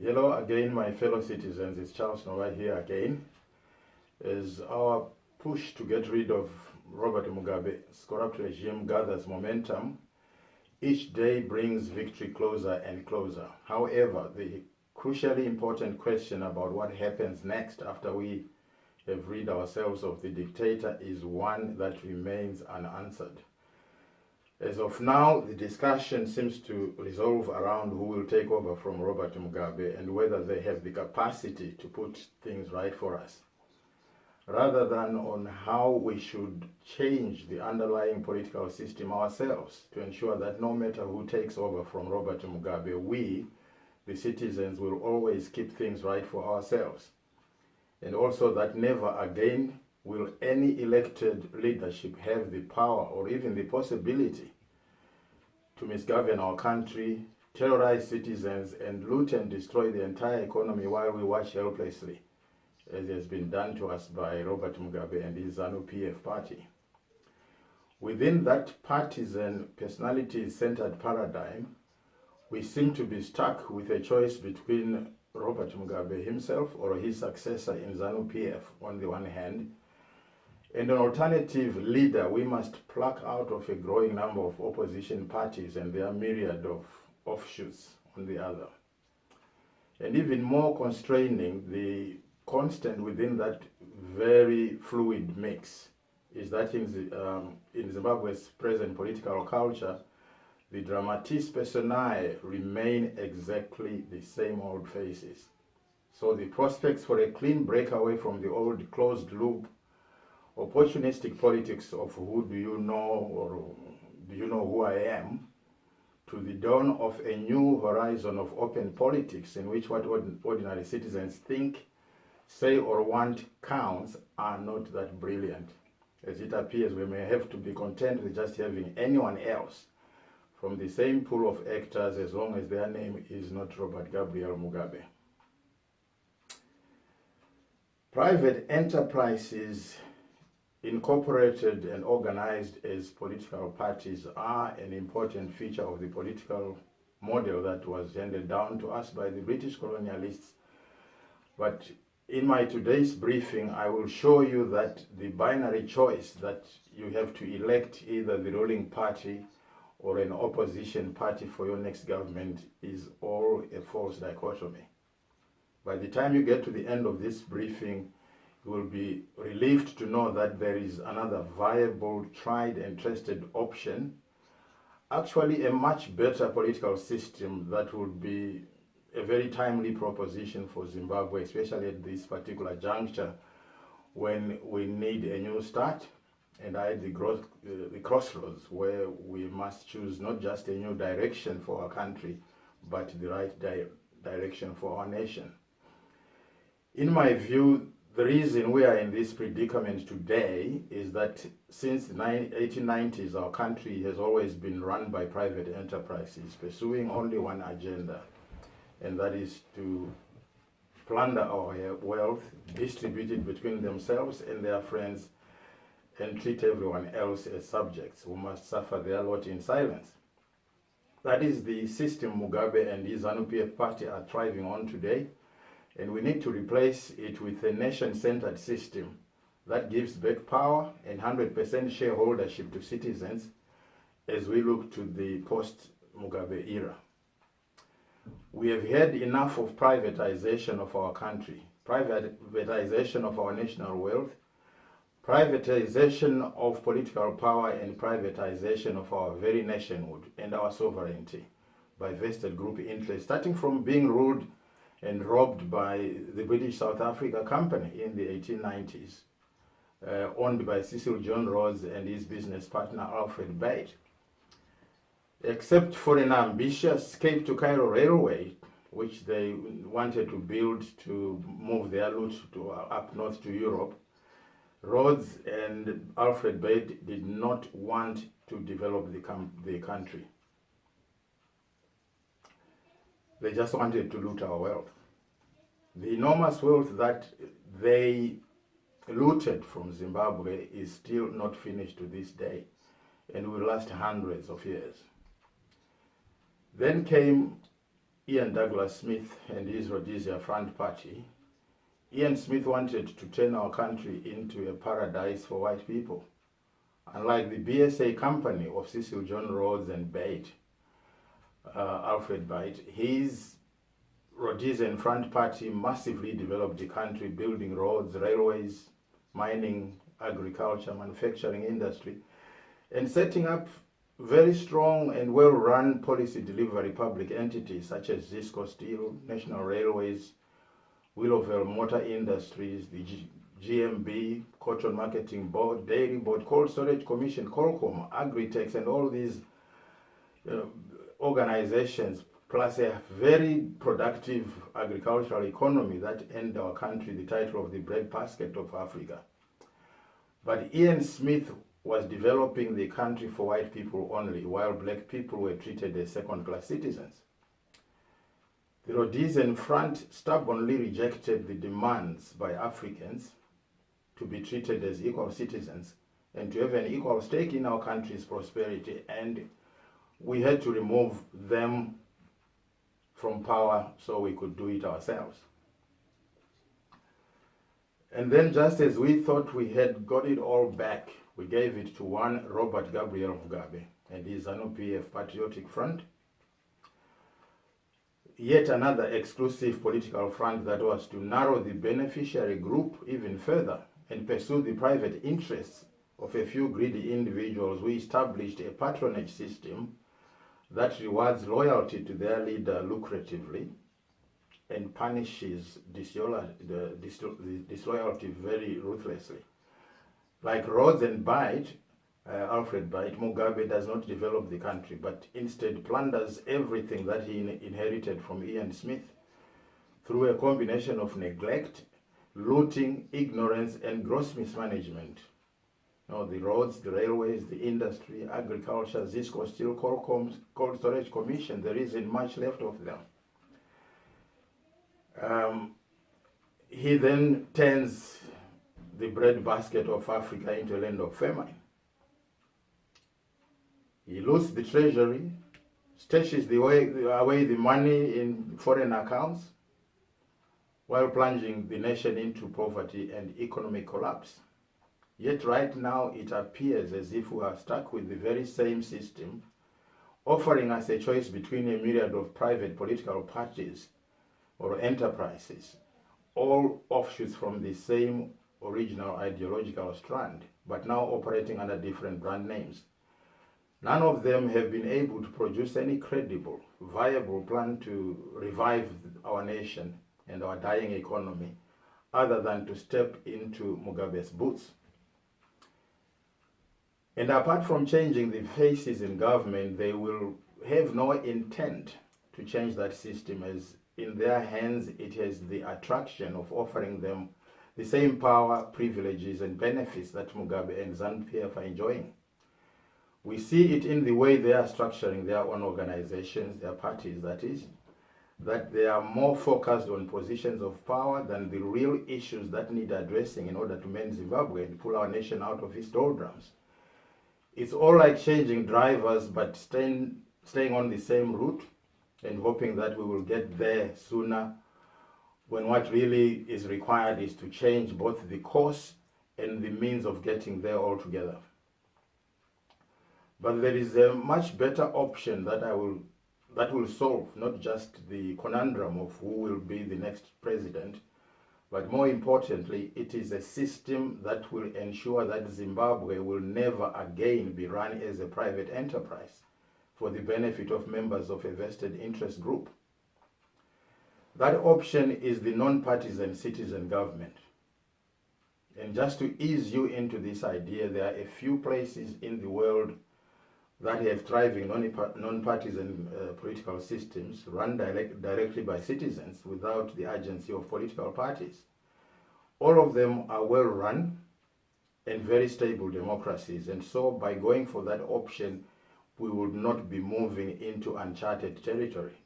Hello again, my fellow citizens. It's Charles Nova here again. As our push to get rid of Robert Mugabe's corrupt regime gathers momentum, each day brings victory closer and closer. However, the crucially important question about what happens next after we have rid ourselves of the dictator is one that remains unanswered. As of now, the discussion seems to resolve around who will take over from Robert Mugabe and whether they have the capacity to put things right for us, rather than on how we should change the underlying political system ourselves to ensure that no matter who takes over from Robert Mugabe, we, the citizens, will always keep things right for ourselves. And also that never again will any elected leadership have the power or even the possibility to misgovern our country, terrorize citizens, and loot and destroy the entire economy while we watch helplessly, as has been done to us by Robert Mugabe and his ZANU-PF party. Within that partisan, personality-centered paradigm, we seem to be stuck with a choice between Robert Mugabe himself or his successor in ZANU-PF on the one hand, and an alternative leader we must pluck out of a growing number of opposition parties and their myriad of offshoots on the other. And even more constraining, the constant within that very fluid mix is that in Zimbabwe's present political culture, the dramatis personae remain exactly the same old faces. So the prospects for a clean breakaway from the old closed loop opportunistic politics of who do you know or do you know who I am, to the dawn of a new horizon of open politics in which what ordinary citizens think, say or want counts, are not that brilliant. As it appears, we may have to be content with just having anyone else from the same pool of actors as long as their name is not Robert Gabriel Mugabe. Private enterprises incorporated and organized as political parties are an important feature of the political model that was handed down to us by the British colonialists. But in my today's briefing, I will show you that the binary choice that you have to elect either the ruling party or an opposition party for your next government is all a false dichotomy. By the time you get to the end of this briefing, you will be relieved to know that there is another viable, tried and tested option, actually a much better political system that would be a very timely proposition for Zimbabwe, especially at this particular juncture when we need a new start and at the crossroads where we must choose not just a new direction for our country, but the right direction for our nation. In my view, the reason we are in this predicament today is that since the 1890s, our country has always been run by private enterprises pursuing only one agenda, and that is to plunder our wealth, distribute it between themselves and their friends, and treat everyone else as subjects who must suffer their lot in silence. That is the system Mugabe and his ZANU-PF party are thriving on today. And we need to replace it with a nation-centered system that gives back power and 100% shareholdership to citizens as we look to the post-Mugabe era. We have had enough of privatization of our country, privatization of our national wealth, privatization of political power, and privatization of our very nationhood and our sovereignty by vested group interests, starting from being ruled and robbed by the British South Africa Company in the 1890s, owned by Cecil John Rhodes and his business partner Alfred Bate. Except for an ambitious Cape to Cairo railway, which they wanted to build to move their loot up north to Europe, Rhodes and Alfred Bate did not want to develop the country. They just wanted to loot our wealth. The enormous wealth that they looted from Zimbabwe is still not finished to this day and will last hundreds of years. Then came Ian Douglas Smith and his Rhodesia Front Party, Ian Smith wanted to turn our country into a paradise for white people. Unlike the BSA company of Cecil John Rhodes and Alfred Beit, his Rhodesian Front Party massively developed the country, building roads, railways, mining, agriculture, manufacturing industry, and setting up very strong and well-run policy delivery public entities such as Zisco Steel, National Railways, Willowvale Motor Industries, the GMB, Cotton Marketing Board, Dairy Board, Cold Storage Commission, Colcom, Agritex, and all these organizations, plus a very productive agricultural economy that earned our country the title of the breadbasket of Africa. But Ian Smith was developing the country for white people only, while black people were treated as second-class citizens. The Rhodesian Front stubbornly rejected the demands by Africans to be treated as equal citizens and to have an equal stake in our country's prosperity, and we had to remove them from power so we could do it ourselves. And then, just as we thought we had got it all back, we gave it to one Robert Gabriel Mugabe and his ZANU-PF Patriotic Front, yet another exclusive political front that was to narrow the beneficiary group even further and pursue the private interests of a few greedy individuals. We established a patronage system that rewards loyalty to their leader lucratively and punishes disloyalty very ruthlessly. Like Rhodes and Alfred Beit, Mugabe does not develop the country, but instead plunders everything that he inherited from Ian Smith through a combination of neglect, looting, ignorance, and gross mismanagement. The roads, the railways, the industry, agriculture, Zisco Steel, Cold Storage Commission, there isn't much left of them. He then turns the breadbasket of Africa into a land of famine. He loots the treasury, stashes away the money in foreign accounts, while plunging the nation into poverty and economic collapse. Yet right now it appears as if we are stuck with the very same system, offering us a choice between a myriad of private political parties or enterprises, all offshoots from the same original ideological strand, but now operating under different brand names. None of them have been able to produce any credible, viable plan to revive our nation and our dying economy, other than to step into Mugabe's boots. And apart from changing the faces in government, they will have no intent to change that system, as in their hands it has the attraction of offering them the same power, privileges, and benefits that Mugabe and ZANU-PF are enjoying. We see it in the way they are structuring their own organizations, their parties that is, that they are more focused on positions of power than the real issues that need addressing in order to mend Zimbabwe and pull our nation out of its doldrums. It's all like changing drivers but staying on the same route and hoping that we will get there sooner, when what really is required is to change both the course and the means of getting there altogether. But there is a much better option that will solve not just the conundrum of who will be the next president, but more importantly, it is a system that will ensure that Zimbabwe will never again be run as a private enterprise for the benefit of members of a vested interest group. That option is the nonpartisan citizen government. And just to ease you into this idea, there are a few places in the world that have thriving non-partisan political systems run directly by citizens without the agency of political parties. All of them are well run and very stable democracies, and so by going for that option, we would not be moving into uncharted territory.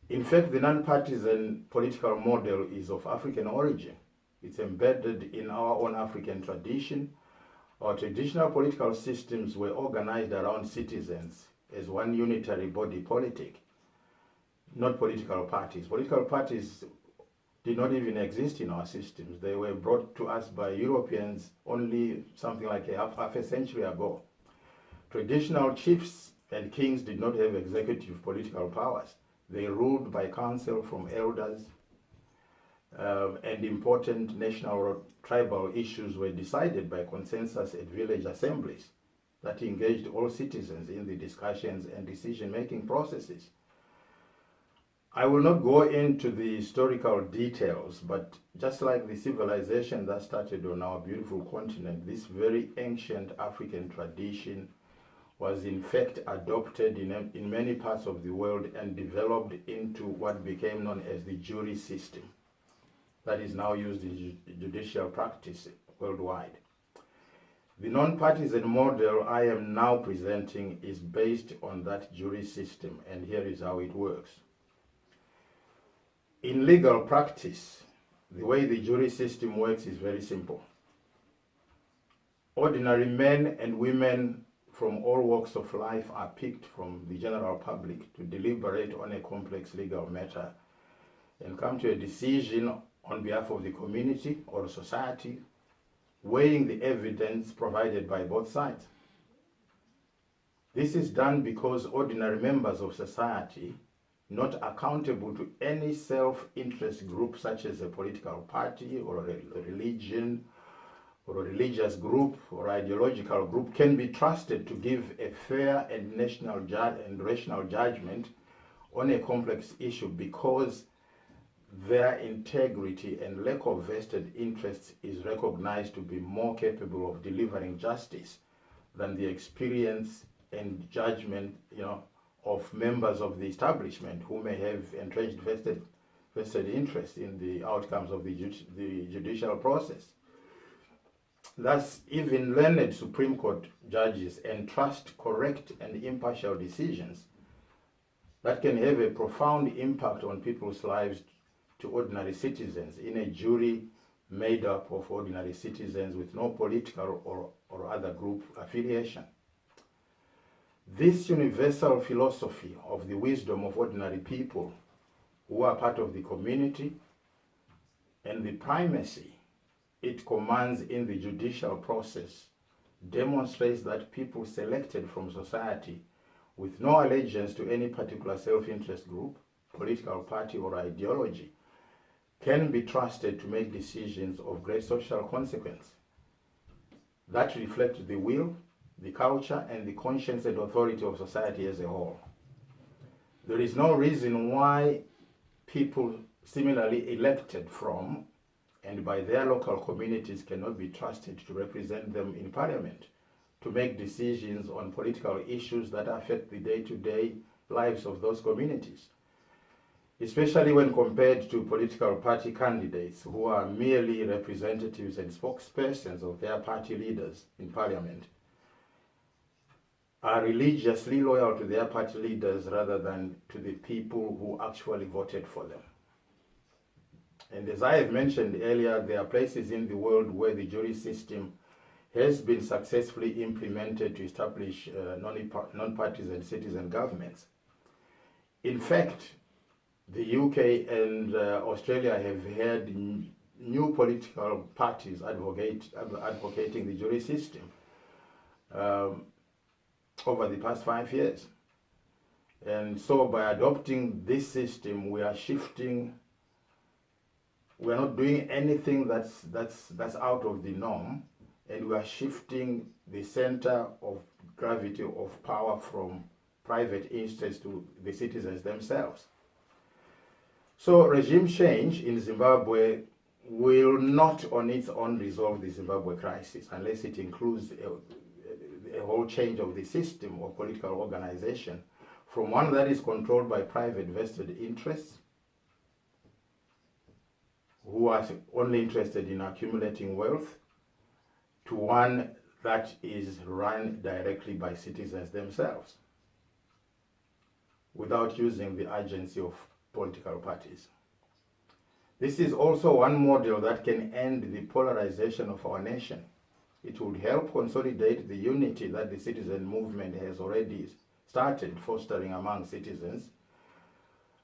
In fact, the non-partisan political model is of African origin. It's embedded in our own African tradition. Our traditional political systems were organized around citizens as one unitary body politic. not political parties. Political parties did not even exist in our systems. They were brought to us by Europeans only something like half a century ago. Traditional chiefs and kings did not have executive political powers. They ruled by counsel from elders, and important national or tribal issues were decided by consensus at village assemblies that engaged all citizens in the discussions and decision-making processes. I will not go into the historical details, but just like the civilization that started on our beautiful continent, this very ancient African tradition was in fact adopted in many parts of the world and developed into what became known as the jury system that is now used in judicial practice worldwide. The non-partisan model I am now presenting is based on that jury system, and here is how it works. In legal practice, the way the jury system works is very simple. Ordinary men and women from all walks of life are picked from the general public to deliberate on a complex legal matter and come to a decision on behalf of the community or society, weighing the evidence provided by both sides. This is done because ordinary members of society, not accountable to any self-interest group such as a political party or a religion or a religious group or ideological group, can be trusted to give a fair and rational judgment on a complex issue because their integrity and lack of vested interests is recognized to be more capable of delivering justice than the experience and judgment, of members of the establishment who may have entrenched vested interest in the outcomes of the judicial process. Thus, even learned Supreme Court judges entrust correct and impartial decisions that can have a profound impact on people's lives to ordinary citizens in a jury made up of ordinary citizens with no political or other group affiliation. This universal philosophy of the wisdom of ordinary people who are part of the community and the primacy it commands in the judicial process demonstrates that people selected from society with no allegiance to any particular self-interest group, political party, or ideology can be trusted to make decisions of great social consequence that reflect the will, the culture, and the conscience and authority of society as a whole. There is no reason why people similarly elected from and by their local communities cannot be trusted to represent them in parliament, to make decisions on political issues that affect the day-to-day lives of those communities, especially when compared to political party candidates who are merely representatives and spokespersons of their party leaders in parliament, are religiously loyal to their party leaders rather than to the people who actually voted for them. And as I have mentioned earlier, there are places in the world where the jury system has been successfully implemented to establish non-partisan citizen governments. In fact, the UK and Australia have had new political parties advocating the jury system over the past 5 years. And so by adopting this system, we are not doing anything that's out of the norm, and we are shifting the center of gravity of power from private interests to the citizens themselves. So regime change in Zimbabwe will not on its own resolve the Zimbabwe crisis unless it includes a whole change of the system of political organization from one that is controlled by private vested interests who are only interested in accumulating wealth to one that is run directly by citizens themselves without using the agency of political parties. This is also one model that can end the polarization of our nation. It would help consolidate the unity that the citizen movement has already started fostering among citizens,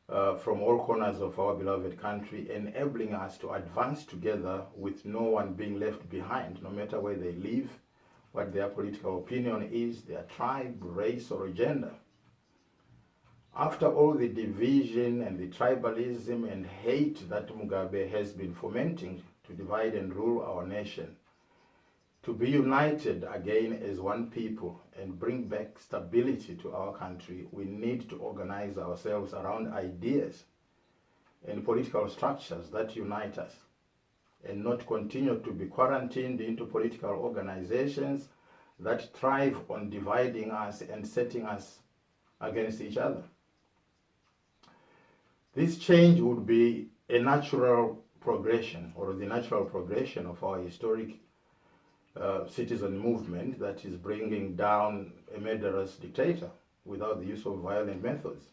from all corners of our beloved country, enabling us to advance together with no one being left behind, no matter where they live, what their political opinion is, their tribe, race, or gender. After all the division and the tribalism and hate that Mugabe has been fomenting to divide and rule our nation, to be united again as one people and bring back stability to our country, we need to organize ourselves around ideas and political structures that unite us, and not continue to be quarantined into political organizations that thrive on dividing us and setting us against each other. This change would be a natural progression, or the natural progression of our historic citizen movement that is bringing down a murderous dictator without the use of violent methods.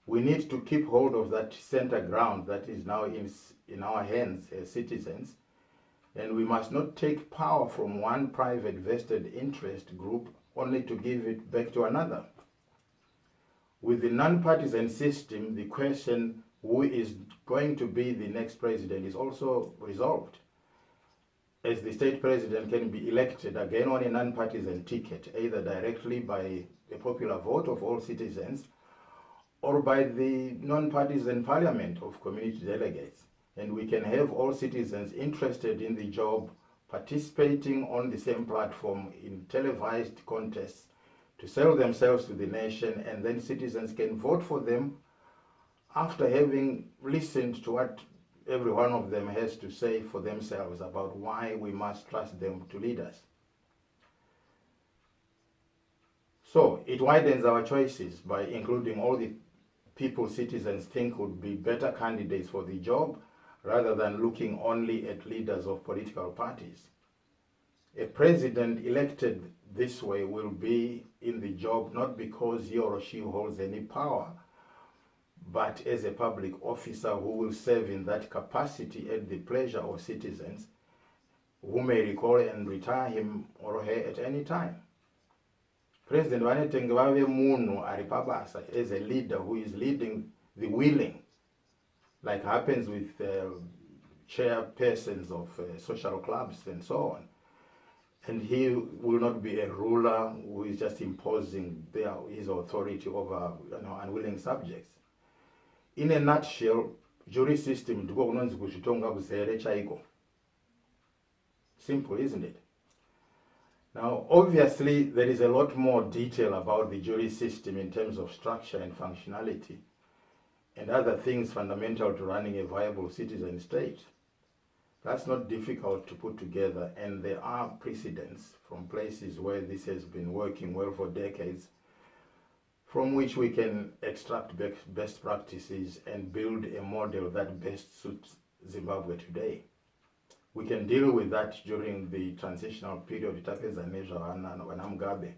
We need to keep hold of that center ground that is now in our hands as citizens, and we must not take power from one private vested interest group only to give it back to another. With the non-partisan system, the question who is going to be the next president is also resolved, as the state president can be elected again on a non-partisan ticket, either directly by the popular vote of all citizens or by the non-partisan parliament of community delegates. And we can have all citizens interested in the job participating on the same platform in televised contests to sell themselves to the nation, and then citizens can vote for them after having listened to what every one of them has to say for themselves about why we must trust them to lead us. So it widens our choices by including all the people citizens think would be better candidates for the job, rather than looking only at leaders of political parties. A president elected this way will be in the job not because he or she holds any power, but as a public officer who will serve in that capacity at the pleasure of citizens who may recall and retire him or her at any time. President vanetenge vave munhu ari pabasa as a leader who is leading the willing, like happens with chairpersons of social clubs and so on. And he will not be a ruler who is just imposing his authority over unwilling subjects. In a nutshell, jury system ndiko kunonzi kuzvitonga kuzere chaiko. Simple, isn't it? Now, obviously, there is a lot more detail about the jury system in terms of structure and functionality and other things fundamental to running a viable citizen state. That's not difficult to put together, and there are precedents from places where this has been working well for decades, from which we can extract best practices and build a model that best suits Zimbabwe today. We can deal with that during the transitional period, tapedza nezvavana Mugabe.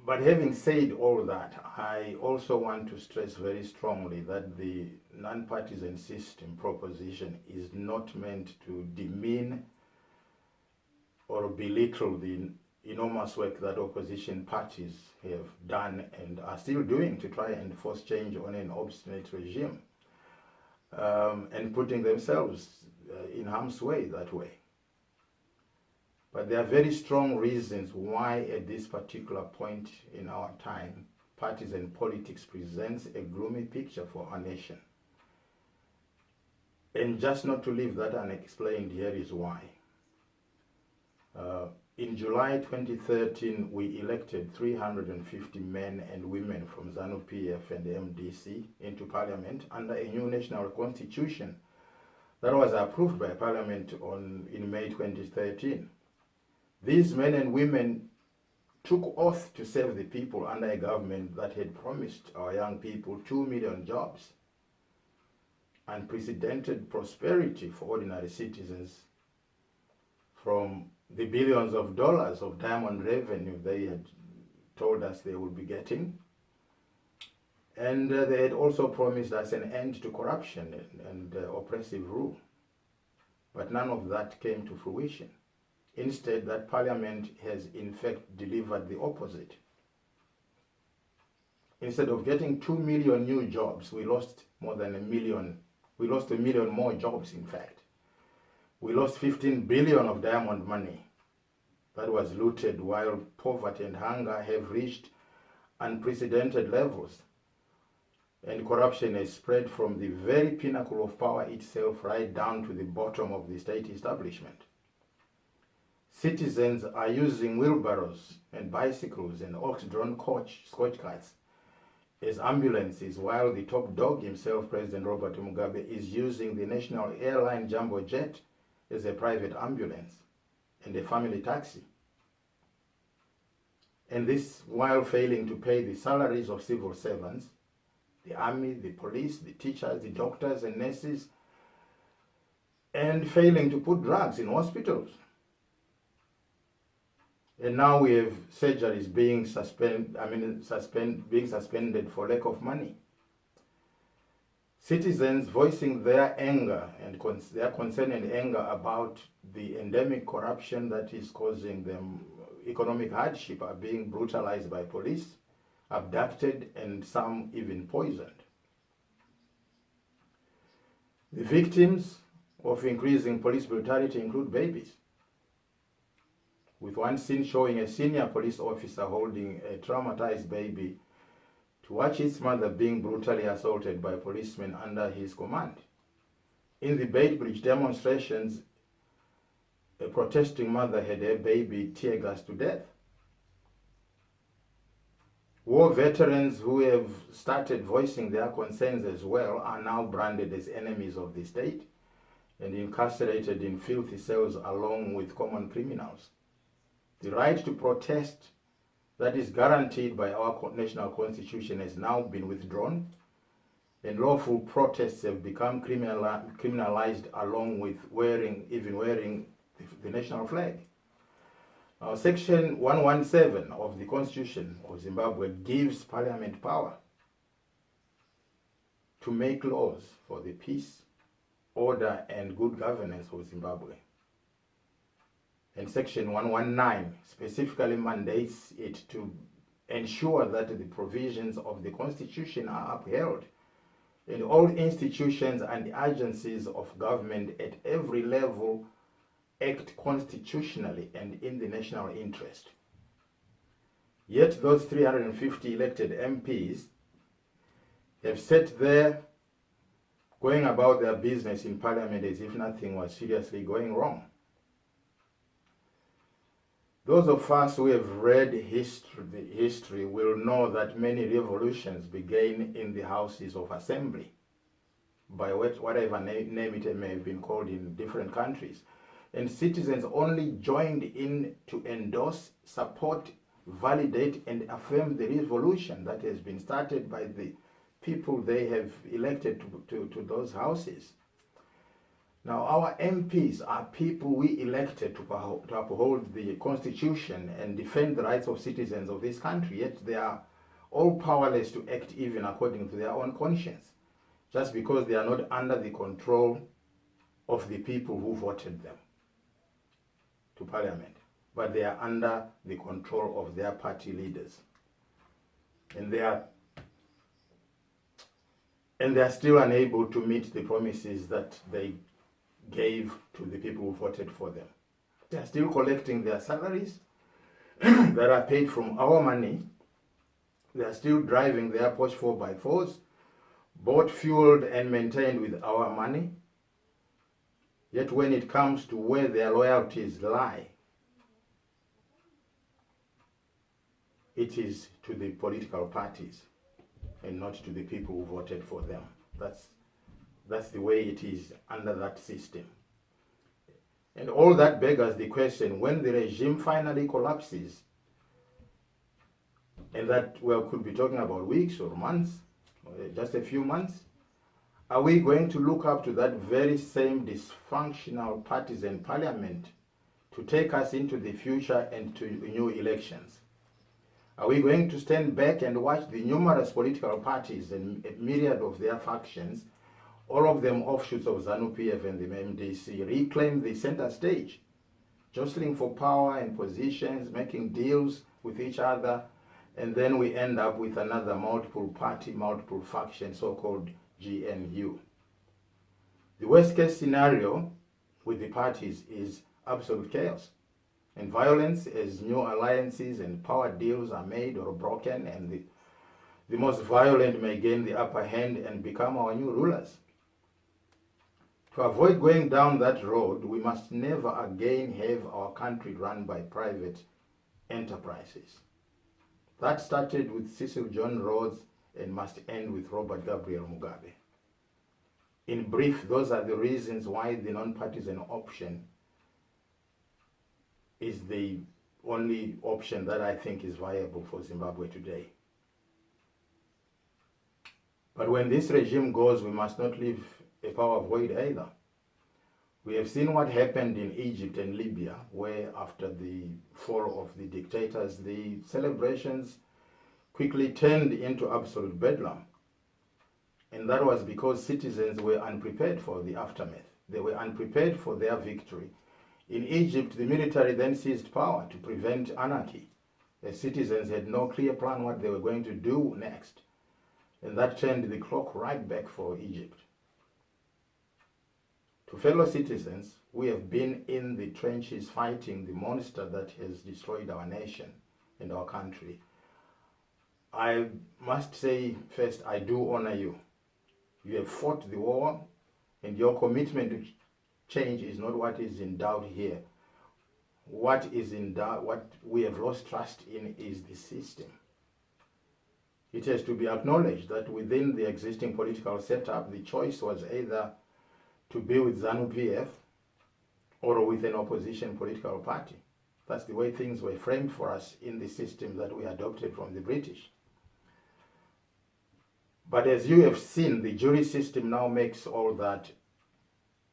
But having said all that, I also want to stress very strongly that the non-partisan system proposition is not meant to demean or belittle the enormous work that opposition parties have done and are still doing to try and force change on an obstinate regime, and putting themselves in harm's way that way. But there are very strong reasons why at this particular point in our time, partisan politics presents a gloomy picture for our nation. And just not to leave that unexplained, here is why. In July 2013, we elected 350 men and women from ZANU-PF and MDC into parliament under a new national constitution that was approved by parliament in May 2013. These men and women took oath to serve the people under a government that had promised our young people 2 million jobs, unprecedented prosperity for ordinary citizens from the billions of dollars of diamond revenue they had told us they would be getting. And they had also promised us an end to corruption and oppressive rule. But none of that came to fruition. Instead, that parliament has in fact delivered the opposite. instead of getting 2 million new jobs, we lost more than 1 million. We lost 1 million more jobs, in fact. We lost 15 billion of diamond money that was looted, while poverty and hunger have reached unprecedented levels. And corruption has spread from the very pinnacle of power itself right down to the bottom of the state establishment. Citizens are using wheelbarrows and bicycles and ox-drawn scotch carts as ambulances, while the top dog himself, President Robert Mugabe, is using the national airline jumbo jet as a private ambulance and a family taxi. And this while failing to pay the salaries of civil servants, the army, the police, the teachers, the doctors and nurses, and failing to put drugs in hospitals. And now we have surgeries being suspended for lack of money. Citizens voicing their anger and their concern and anger about the endemic corruption that is causing them economic hardship are being brutalized by police, abducted, and some even poisoned. The victims of increasing police brutality include babies, with one scene showing a senior police officer holding a traumatized baby to watch its mother being brutally assaulted by policemen under his command. In the Beitbridge demonstrations, a protesting mother had her baby tear-gassed to death. War veterans who have started voicing their concerns as well are now branded as enemies of the state and incarcerated in filthy cells along with common criminals. The right to protest that is guaranteed by our national constitution has now been withdrawn, and lawful protests have become criminalized along with wearing the national flag. Now, Section 117 of the Constitution of Zimbabwe gives Parliament power to make laws for the peace, order, and good governance of Zimbabwe. And Section 119 specifically mandates it to ensure that the provisions of the Constitution are upheld, and all institutions and agencies of government at every level act constitutionally and in the national interest. Yet those 350 elected MPs have sat there going about their business in Parliament as if nothing was seriously going wrong. Those of us who have read history will know that many revolutions began in the houses of assembly, by whatever name it may have been called in different countries. And citizens only joined in to endorse, support, validate, and affirm the revolution that has been started by the people they have elected to those houses. Now, our MPs are people we elected to uphold the Constitution and defend the rights of citizens of this country, yet they are all powerless to act even according to their own conscience, just because they are not under the control of the people who voted them to Parliament, but they are under the control of their party leaders. And they are still unable to meet the promises that they gave to the people who voted for them. They are still collecting their salaries that are paid from our money. They are still driving their Porsche 4x4s, bought, fueled, and maintained with our money. Yet when it comes to where their loyalties lie, it is to the political parties and not to the people who voted for them. That's the way it is under that system. And all that beggars the question, when the regime finally collapses, and that could be talking about weeks or months, or just a few months, are we going to look up to that very same dysfunctional partisan parliament to take us into the future and to new elections? Are we going to stand back and watch the numerous political parties and a myriad of their factions, all of them offshoots of ZANU-PF and the MDC, reclaim the center stage, jostling for power and positions, making deals with each other, and then we end up with another multiple party, multiple faction, so-called GNU. The worst case scenario with the parties is absolute chaos and violence as new alliances and power deals are made or broken, and the most violent may gain the upper hand and become our new rulers. To avoid going down that road, we must never again have our country run by private enterprises. That started with Cecil John Rhodes and must end with Robert Gabriel Mugabe. In brief, those are the reasons why the non-partisan option is the only option that I think is viable for Zimbabwe today. But when this regime goes, we must not leave a power void either. We have seen what happened in Egypt and Libya, where after the fall of the dictators, the celebrations quickly turned into absolute bedlam. And that was because citizens were unprepared for the aftermath. They were unprepared for their victory. In Egypt, the military then seized power to prevent anarchy. The citizens had no clear plan what they were going to do next. And that turned the clock right back for Egypt. To fellow citizens, we have been in the trenches fighting the monster that has destroyed our nation and our country. I must say first, I do honor you. You have fought the war, and your commitment to change is not what is in doubt here. What is in doubt, what we have lost trust in, is the system. It has to be acknowledged that within the existing political setup, the choice was either to be with ZANU-PF or with an opposition political party. That's the way things were framed for us in the system that we adopted from the British. But as you have seen, the jury system now makes all that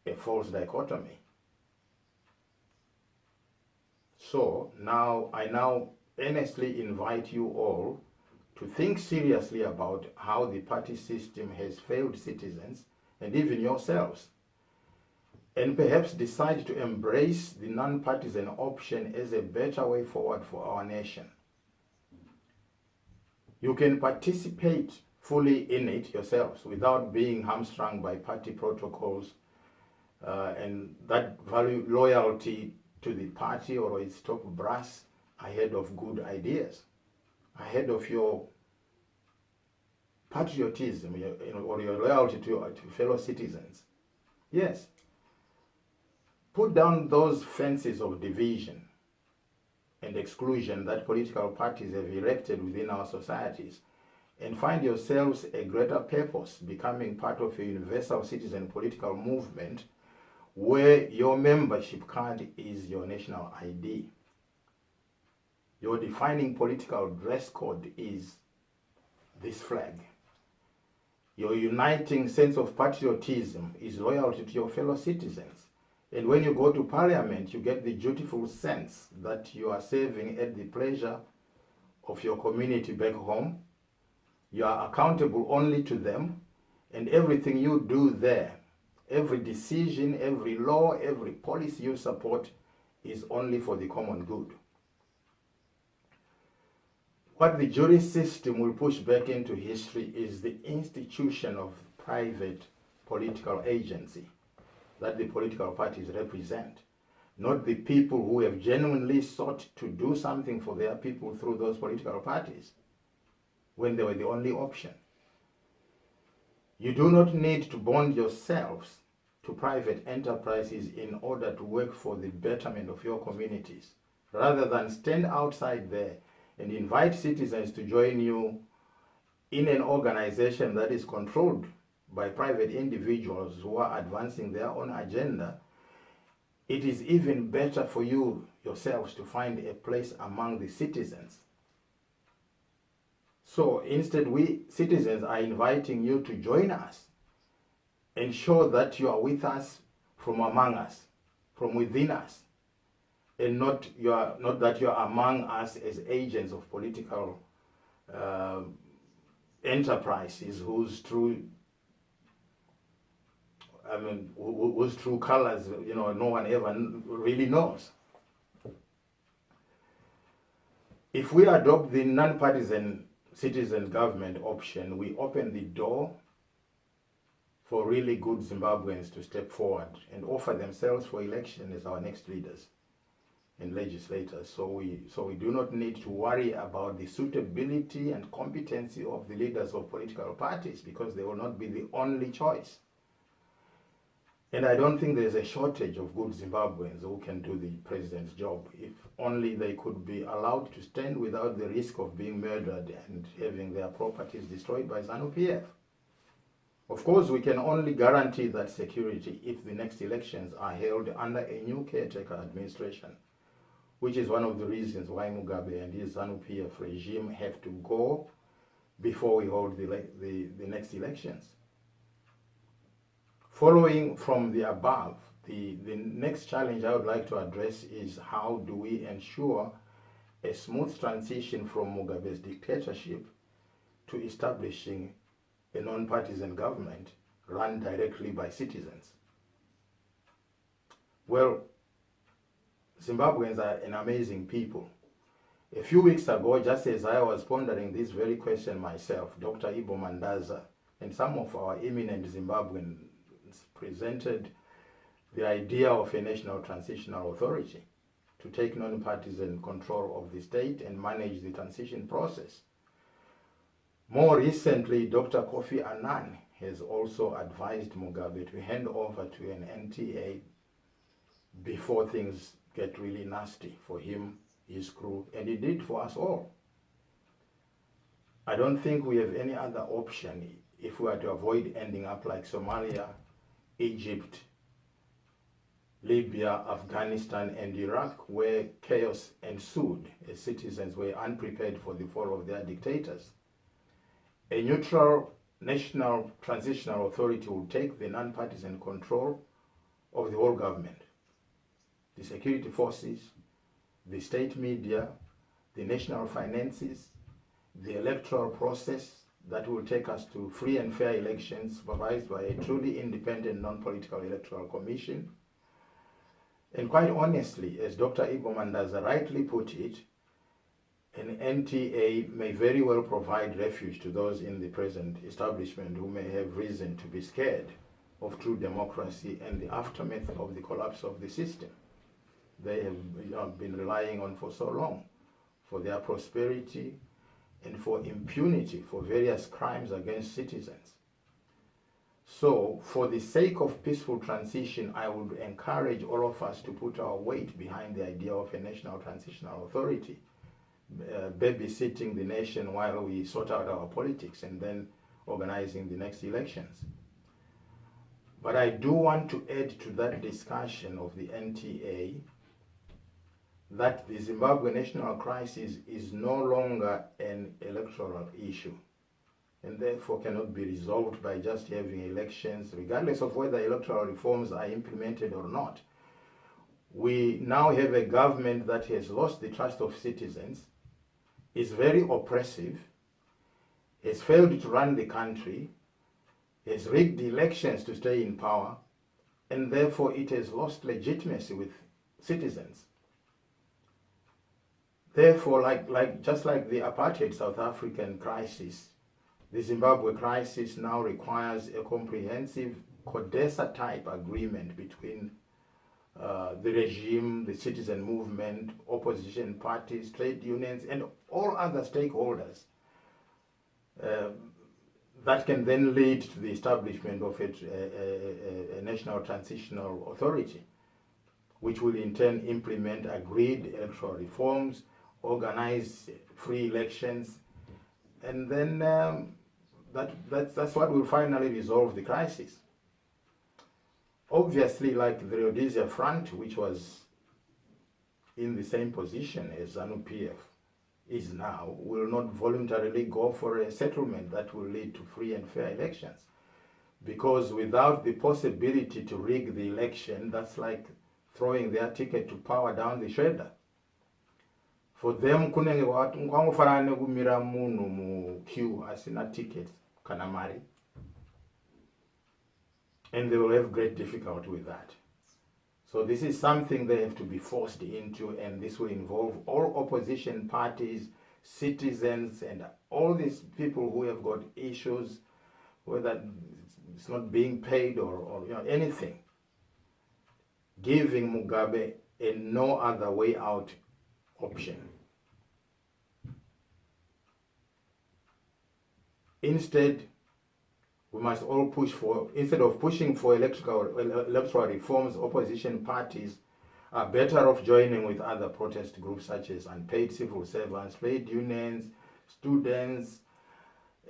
a false dichotomy. So I now earnestly invite you all to think seriously about how the party system has failed citizens and even yourselves, and perhaps decide to embrace the non-partisan option as a better way forward for our nation. You can participate fully in it yourselves without being hamstrung by party protocols and that value loyalty to the party or its top brass ahead of good ideas, ahead of your patriotism or your loyalty to fellow citizens. Yes. Put down those fences of division and exclusion that political parties have erected within our societies, and find yourselves a greater purpose, becoming part of a universal citizen political movement where your membership card is your national ID. Your defining political dress code is this flag. Your uniting sense of patriotism is loyalty to your fellow citizens. And when you go to parliament, you get the dutiful sense that you are serving at the pleasure of your community back home. You are accountable only to them, and everything you do there, every decision, every law, every policy you support is only for the common good. What the jury system will push back into history is the institution of private political agency that the political parties represent, not the people who have genuinely sought to do something for their people through those political parties when they were the only option. You do not need to bond yourselves to private enterprises in order to work for the betterment of your communities, rather than stand outside there and invite citizens to join you in an organization that is controlled by private individuals who are advancing their own agenda. It is even better for you yourselves to find a place among the citizens. So instead, we citizens are inviting you to join us and show that you are with us from among us, from within us, and not that you are among us as agents of political enterprises whose true colors, no one ever really knows. If we adopt the non-partisan citizen government option, we open the door for really good Zimbabweans to step forward and offer themselves for election as our next leaders and legislators. So we do not need to worry about the suitability and competency of the leaders of political parties, because they will not be the only choice. And I don't think there's a shortage of good Zimbabweans who can do the president's job, if only they could be allowed to stand without the risk of being murdered and having their properties destroyed by ZANU-PF. Of course, we can only guarantee that security if the next elections are held under a new caretaker administration, which is one of the reasons why Mugabe and his ZANU-PF regime have to go before we hold the next elections. Following from the above, the next challenge I would like to address is how do we ensure a smooth transition from Mugabe's dictatorship to establishing a non-partisan government run directly by citizens. Well, Zimbabweans are an amazing people. A few weeks ago, just as I was pondering this very question myself, Dr. Ibo Mandaza and some of our eminent Zimbabweans presented the idea of a national transitional authority to take non-partisan control of the state and manage the transition process. More recently, Dr. Kofi Annan has also advised Mugabe to hand over to an NTA before things get really nasty for him, his crew, and he did for us all. I don't think we have any other option if we are to avoid ending up like Somalia, Egypt, Libya, Afghanistan, and Iraq, where chaos ensued as citizens were unprepared for the fall of their dictators. A neutral national transitional authority will take the non-partisan control of the whole government, the security forces, the state media, the national finances, the electoral process that will take us to free and fair elections supervised by a truly independent non-political electoral commission. And quite honestly, as Dr. Ibo Mandaza rightly put it, an NTA may very well provide refuge to those in the present establishment who may have reason to be scared of true democracy and the aftermath of the collapse of the system they have been relying on for so long, for their prosperity and for impunity for various crimes against citizens. So, for the sake of peaceful transition, I would encourage all of us to put our weight behind the idea of a national transitional authority, babysitting the nation while we sort out our politics and then organizing the next elections. But I do want to add to that discussion of the NTA that the Zimbabwe national crisis is no longer an electoral issue and therefore cannot be resolved by just having elections, regardless of whether electoral reforms are implemented or not. We now have a government that has lost the trust of citizens, is very oppressive, has failed to run the country, has rigged elections to stay in power, and therefore it has lost legitimacy with citizens. Therefore, just like the apartheid South African crisis, the Zimbabwe crisis now requires a comprehensive CODESA-type agreement between the regime, the citizen movement, opposition parties, trade unions, and all other stakeholders that can then lead to the establishment of a national transitional authority, which will in turn implement agreed electoral reforms, organize free elections, and then that's what will finally resolve the crisis. Obviously, like the Rhodesia Front, which was in the same position as ZANU-PF is now, will not voluntarily go for a settlement that will lead to free and fair elections. Because without the possibility to rig the election, that's like throwing their ticket to power down the shredder. For them, kunenge kwangofanana kumira munhu mu queue asina tickets kana mari, and they will have great difficulty with that. So this is something they have to be forced into, and this will involve all opposition parties, citizens, and all these people who have got issues, whether it's not being paid or anything, giving Mugabe a no other way out option. Instead, we must all push for, instead of pushing for electoral reforms, opposition parties are better off joining with other protest groups such as unpaid civil servants, trade unions, students,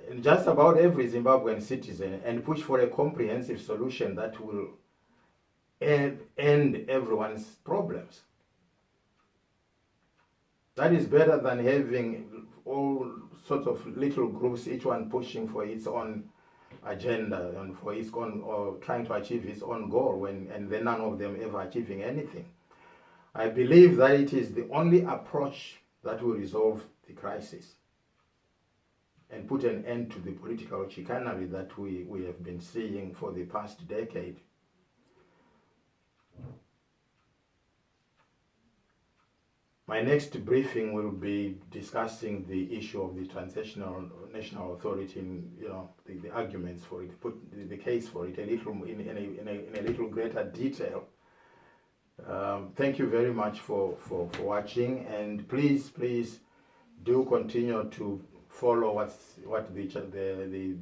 and just about every Zimbabwean citizen, and push for a comprehensive solution that will end everyone's problems. That is better than having all sorts of little groups, each one pushing for its own agenda and for its own, or trying to achieve its own goal, and then none of them ever achieving anything. I believe that it is the only approach that will resolve the crisis and put an end to the political chicanery that we have been seeing for the past decade. My next briefing will be discussing the issue of the transitional national authority, the arguments for it, put the case for it in a little greater detail. Thank you very much for watching, and please do continue to follow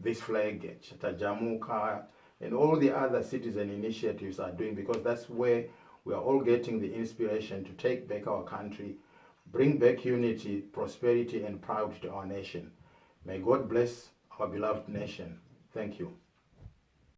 this flag, Chatajamuka, and all the other citizen initiatives are doing, because that's where we are all getting the inspiration to take back our country, bring back unity, prosperity, and pride to our nation. May God bless our beloved nation. Thank you.